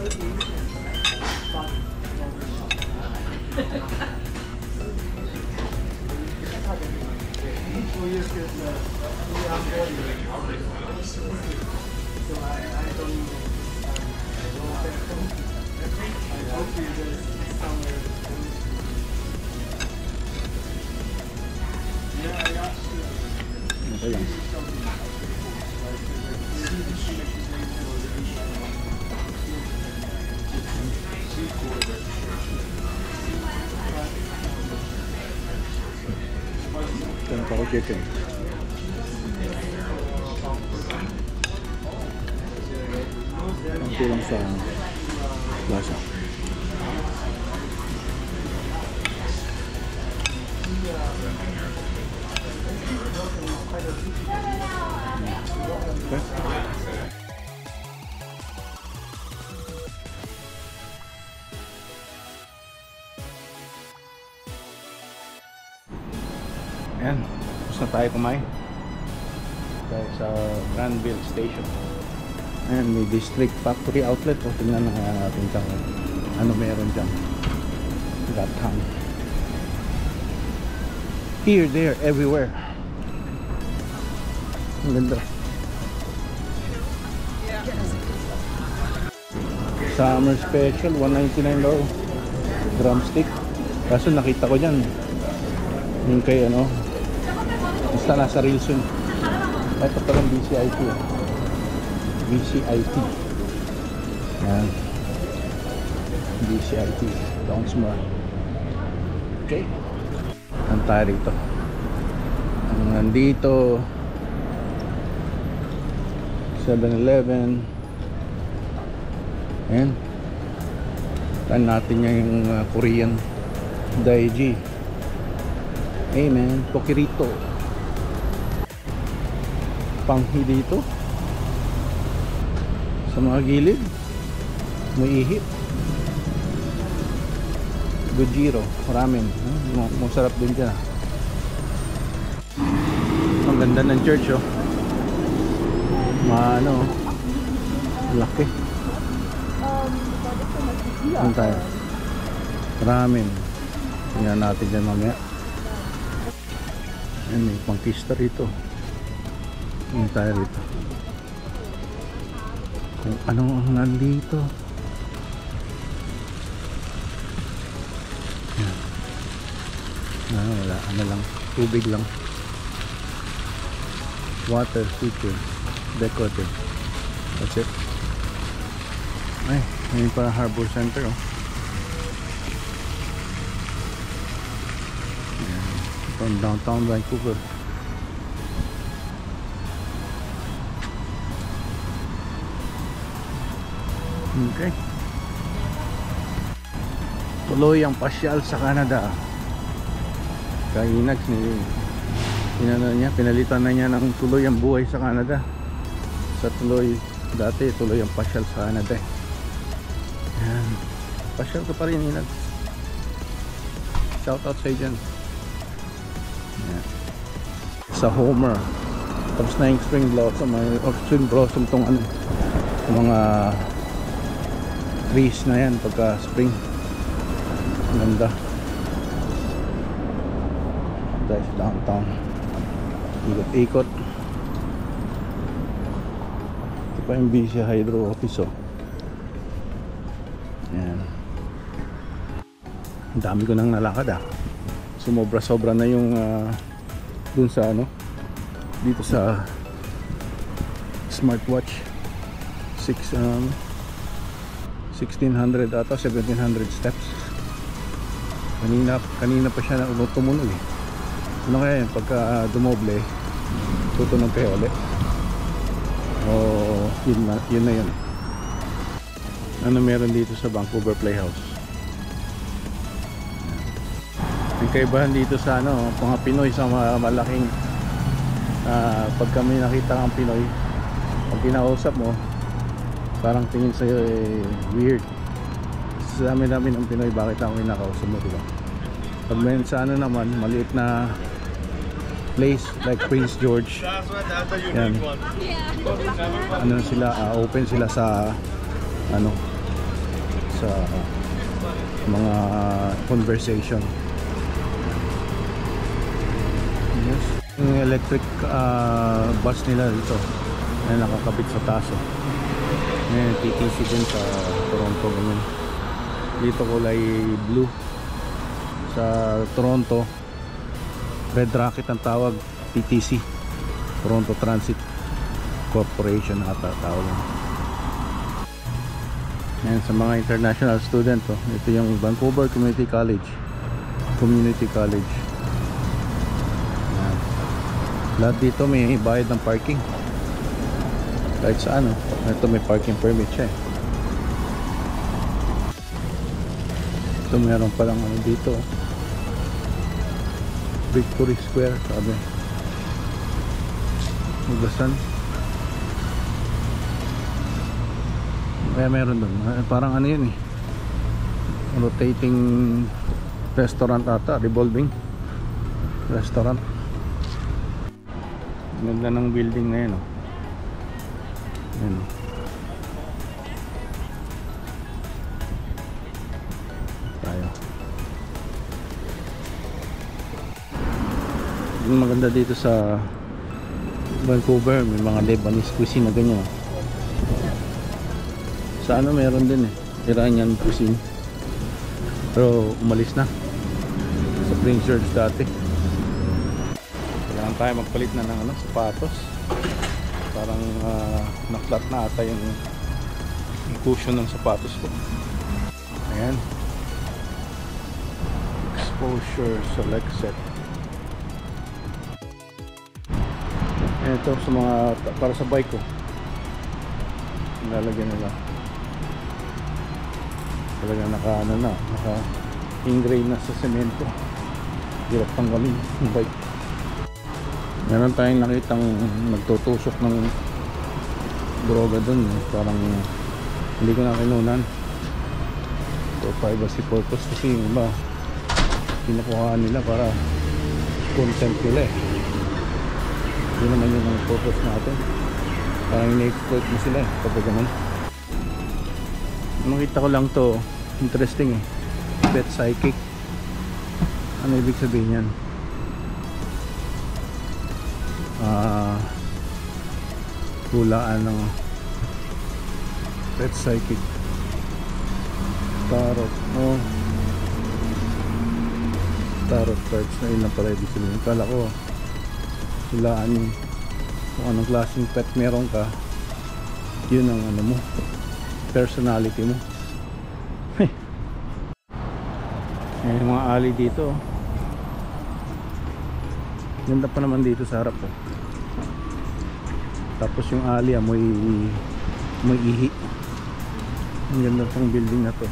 Okay lang. Ito pa ko chicken. Ang kulang sa lasa. Ayan, tapos na tayo kumain tayo sa Granville Station. Ayan, may District Factory Outlet. O, tingnan na kaya natin kung ano meron dyan. That time. Here, there, everywhere. Ang ganda. Summer special, $199 daw. Drumstick. Kaso nakita ko dyan yung kay ano, basta nasa reels yun. Ito palang BCIT. BCIT. Yan. BCIT. Downsmore. Okay. Ang tayo rito. Ang nandito 7-Eleven. Ayan. Tan natin yung Korean Daiji. Hey man, Pokirito. Panghi dito sa mga gilid. May ihip. Gojiro, ramen. Masarap din dyan. Ang ganda ng church, oh. Ano, laki. Saan tayo? Ramen. Tingnan natin dyan mamaya. Ayan, may pangkista rito. Tingnan tayo rito. Kung anong ang nandito. Ayan. Wala, ano lang, tubig lang. Water feature, decorative. That's it. Ay, ngayon para Harbor Center, oh. Ayan, from downtown Vancouver. Okay. Tuloy ang pasyal sa Canada. Kay Inags pinalitan na niya ng tuloy ang buhay sa Canada. Sa tuloy, dati tuloy ang pasyal sa Canada. Yan. Pasyal ka pa rin, Inags. Shout out sa dyan. Yan. Sa Homer. Tapos na yung spring blossom. May spring blossom tong ano, mga trees na yan pagka spring. Ganda. Dive downtown. Ikot-ikot. Ito pa yung BC Hydro office, oh. Yan. Ang dami ko nang nalakad, ah. Sumobra-sobra na yung dun sa ano, dito sa smartwatch. 1600 ata, 1700 steps. Kanina pa siya na tumunog, eh. Ano kaya yun? Pagka dumoble, tutunog kayo ulit. O yun na yun. Ano meron dito sa Vancouver Playhouse? Ang kaibahan dito sa ano, mga Pinoy sa malaking pag kami nakita ang Pinoy, pag kinausap mo, parang tingin sa'yo weird. Sa dami ng Pinoy, bakit ako kinakausap mo, diba? Pag may sa ano naman, maliit na place like Prince George, yan, ano sila, open sila sa ano, sa mga conversation. Yes. Yung electric bus nila dito na nakakabit sa taso. Ngayon TTC din sa Toronto ganyan. Dito kulay blue. Sa Toronto Red Rocket ang tawag, TTC, Toronto Transit Corporation ata tawag. Yan sa mga international student, oh. Ito yung Vancouver Community College. Yan. Lahat dito may bayad ng parking. Kahit saan, oh. Ito may parking permit siya, eh. Ito meron palang ano dito, oh. Victory Square, sabi. Mugasan. Kaya meron doon. Parang ano yun, eh. Rotating restaurant ata. Revolving restaurant. Ganda ng building na yun, oh. Yan, oh. Tayo. Yung maganda dito sa Vancouver, may mga Lebanese cuisine na ganyan. Sa ano meron din, eh, Iranian cuisine. Pero umalis na sa Prince George dati. Kailangan tayo magpalit na ng ano, sapatos. Parang naklat na ata yung cushion ng sapatos ko. Ayan. Exposure select set. Ito sa mga para sa bike ko. Lalagyan nila. Talaga naka engrave na sa semento. Hirap tanggalin yung bike. Meron tayong nakitang nagtutusok ng droga dun, eh. Parang hindi ko na kinunan. So privacy purpose kasi yung iba kinukuhaan nila para content nila, eh. Hindi naman yun ang purpose natin. Parang ina-exploit mo sila, eh, kapag ganun. Makita ko lang to, interesting, eh. Pet psychic. Ano ibig sabihin yan? Hulaan ng pet psychic. Tarot, oh. Tarot cards na yun lang pala ibig sabihin. Kala ko hulaan yun kung anong klaseng pet meron ka, yun ang ano mo, personality mo. May mga alley dito, oh. Ganda pa naman dito sa harap, oh. Tapos yung alley, may ihi. Ang ganda pang building na to.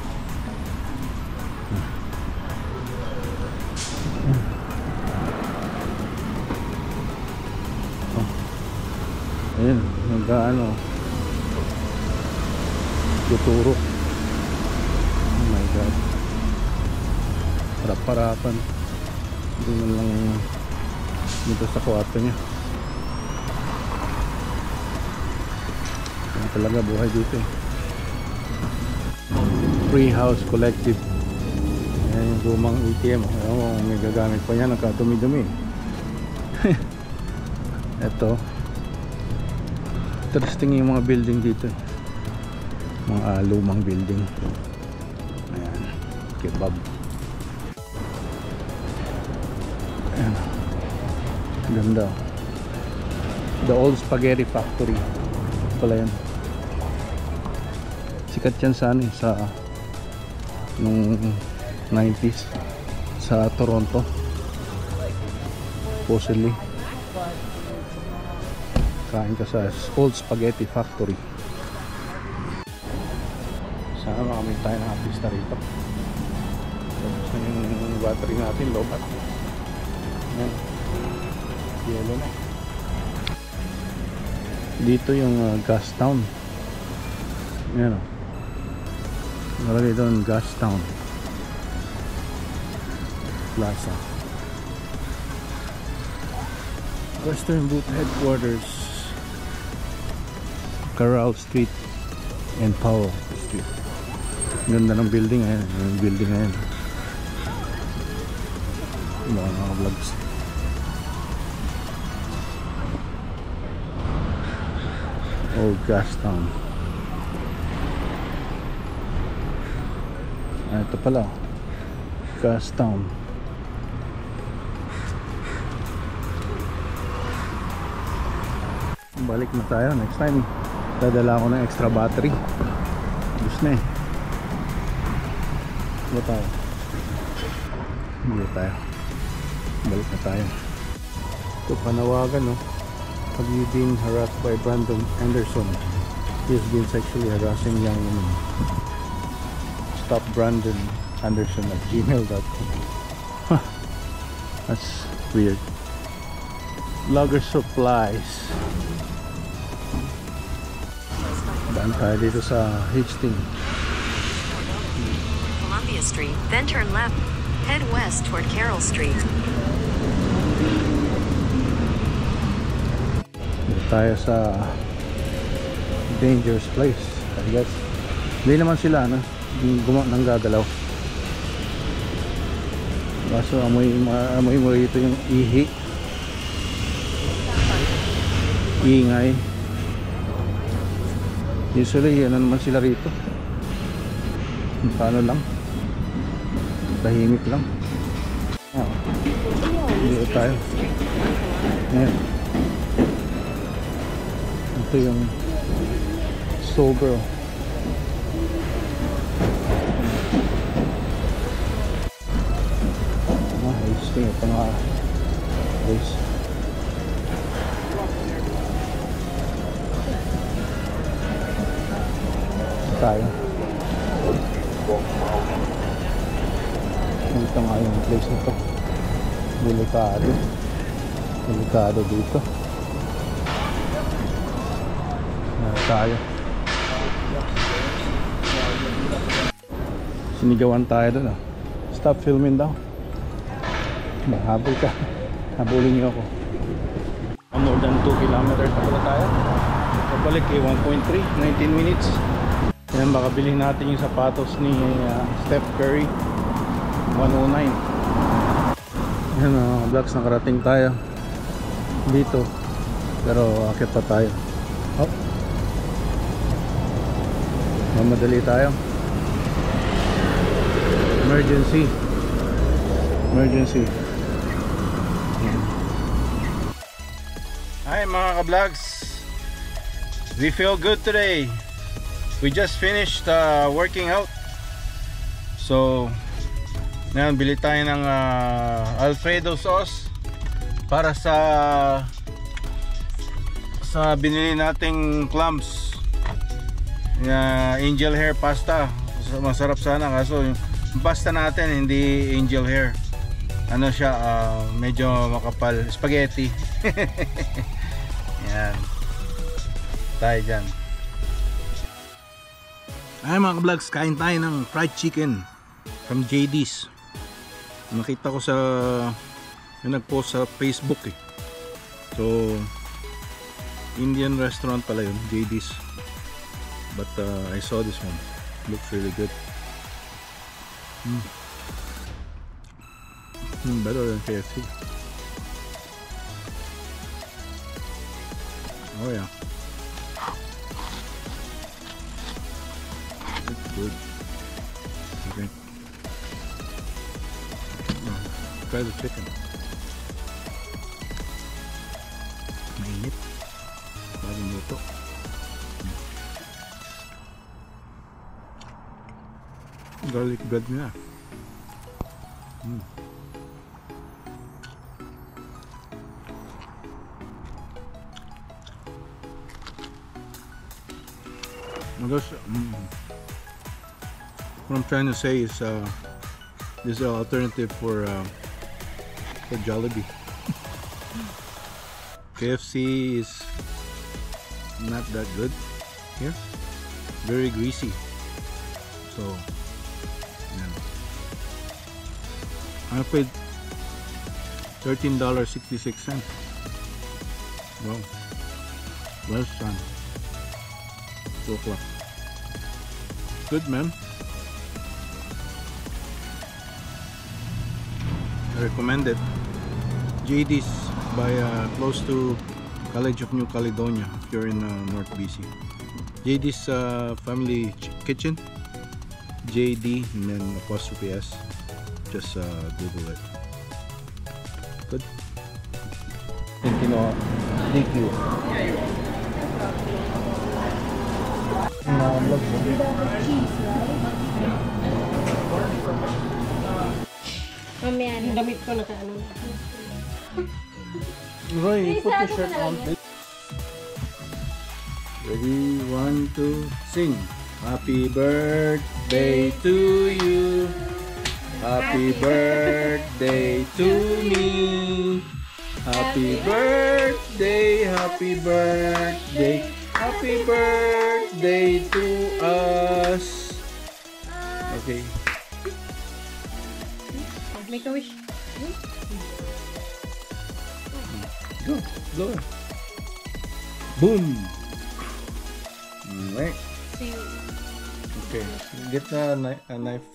Ayun, nagkaano, tuturo. Oh my god, harap-harapan. Hindi man lang dito sa kwarto niya. Yan talaga buhay dito, eh. Free House Collective. Yan yung lumang ATM. Ayan mo, may gagamit pa yan, nagkadumi-dumi. Eto, interesting yung mga building dito, eh. Mga lumang building. Ayan, kebab. Ayan, ganda. The Old Spaghetti Factory pala yan. Sikat yan sa ano, sa nung 90s sa Toronto, supposedly. Kain ka sa Old Spaghetti Factory. Sana makamit tayo ng artista rito. Tapos na yung battery natin, low bat. Yan, yellow na. Dito yung Gastown. Yan, oh. Nalagay doon Gastown Plaza. Western Boot Headquarters, Carroll Street and Powell Street. Ganda ng building ngayon. Yung building ngayon. Mga vlogs. Old Gastown. Ito pala. Gastown. Balik na tayo. Next time dadala ako ng extra battery. Gusto na eh. Ba tayo? Hindi tayo. Balik na tayo. Ito panawagan, no? Have you been harassed by Brandon Anderson? He has been sexually harassing young women. Stop Brandon Anderson at gmail.com. Huh. That's weird. Vlogger supplies. Daan tayo dito sa Hastings. Columbia Street, then turn left. Head west toward Carroll Street. Dito tayo sa dangerous place, I guess. Hindi naman sila, no? Nang gagalaw. Kaso amoy mo rito yung ihi. Ingay. Usually, ano naman sila rito? Paano lang? Tahimik lang. Dito tayo. Ayan. Ito yung sober. Ayos ito yung mga ayos. Tayo. Dito nga yung place na to. Delikado. Delikado dito. Tayo. Sinigawan tayo doon, oh. Stop filming daw. Habol ka. Habulin niyo ako. More than 2 kilometers na pala tayo. Pabalik eh 1.3, 19 minutes. Yan, baka bilhin natin yung sapatos ni Steph Curry. 109. Yan, vlogs, nakarating tayo dito. Pero akit pa tayo. Oh. Mamadali tayo. Emergency. Emergency. Hi mga ka-vlogs. We feel good today. We just finished working out. So ngayon bili tayo ng Alfredo sauce para sa binili nating clams. Angel hair pasta. Masarap sana, kaso yung pasta natin hindi angel hair. Ano siya, medyo makapal, spaghetti. Yan. Tayo dyan. Ay mga ka-vlogs, kain tayo ng fried chicken from JD's. Nakita ko sa yung nag-post sa Facebook eh. So Indian restaurant pala yun, JD's. But I saw this one. Looks really good. Better than KFC. Oh yeah. It's good. Okay. Try the chicken. Mainit. Bagong luto. Garlic bread niya. What I'm trying to say is this is an alternative for Jollibee. KFC is not that good here. Very greasy. So yeah. I paid $13.66. Wow. Less than 2 o'clock. Good, man. I recommend it. JD's by close to College of New Caledonia if you're in North BC. JD's family kitchen, JD and then apostrophe S. Just Google it. Good. Thank you. Mamaya Yung damit ko naka-ano. Roy, put your shirt on. Ready, 1, 2, sing. Happy birthday to you. Happy birthday to me. Happy birthday, happy birthday, happy birthday to us. Okay. Make a wish. Go, go. Boom. Alright. Okay, get a knife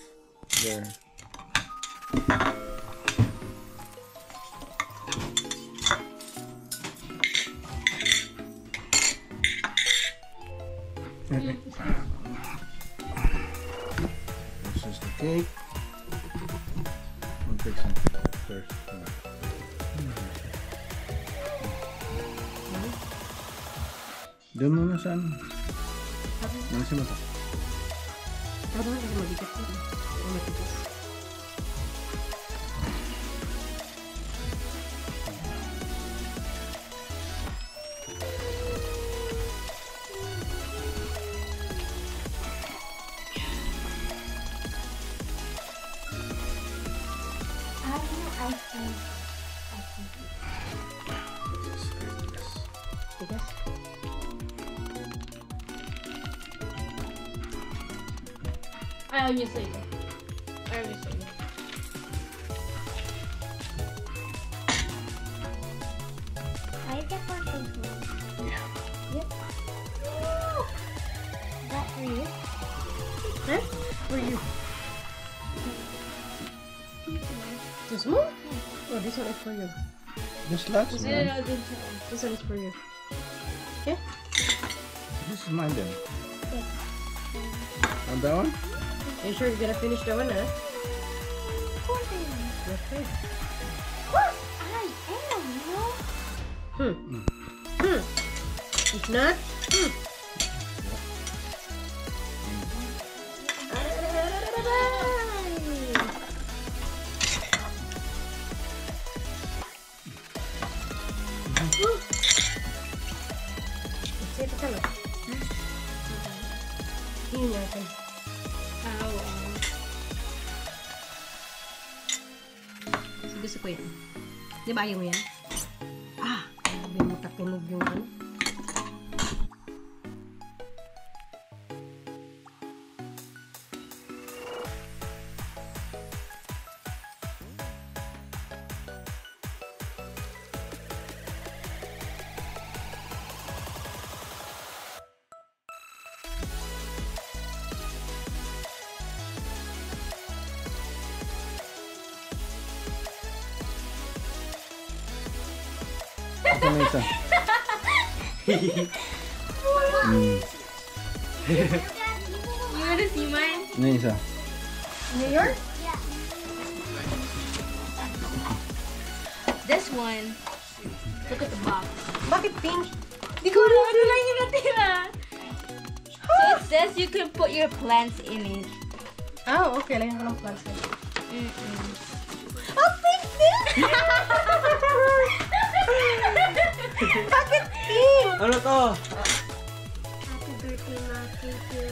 there. This is the cake. I'll take some first. Doon muna sa ano? Nasa mata. Ano ba yung mabigat ko? Matigas. Tigas. Ayaw niyo sa'yo. Ayaw niyo sa'yo. I get one of those. Yeah. Yep. That for you? Huh? For you. This one? Oh, this one is for you. This last Kasi one. na din siya. This one is for you. Okay? This is mine then. Yes. And that one? You sure you're gonna finish that one, huh? Of course I am. Okay. Of course I am, you know? If not, Ito ka lang. Yun natin. Gusto ko yan. Di ba ayaw mo yan? Ah! Sabi mo katulog yung ano. Ito na isa. You wanna see mine? Ito na isa. New York? This one. Look at the box. Bakit pink? Di ko alam ano lang yung natira. So it says you can put your plants in it. Ah, okay. Lagyan ko ng plants. Oh, pink din! Bakit pink? Ano to? Happy birthday, Ma. Thank you.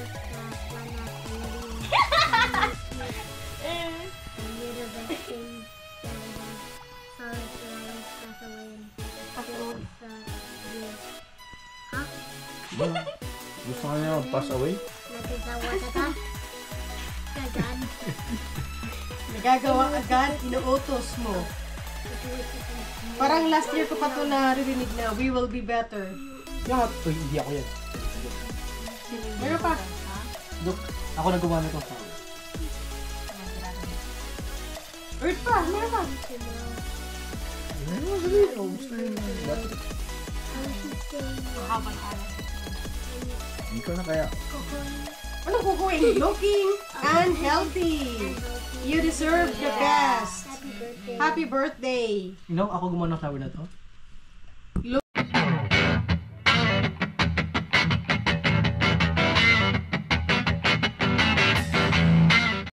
And you're the best thing that I have. Sorry for I was passed away and pass you. Huh? Gusto ka niya mag-pass away? Nagagawa ka ka? Kagad. Nagagawa agad, inuutos mo. Parang last year ko pa ito naririnig na, we will be better. Lahat to, hindi ako yan. Meron pa. Look, ako nagawa na to. Earth pa, meron pa. to know. Ano, dali. Ubus na yun. Battery. I want to say Mahaba na kaya. Ikaw na kaya. coconut Ano kukuin? Looking and healthy. You deserve the best. happy birthday. Happy birthday. You know, ako gumawa ng flower na to.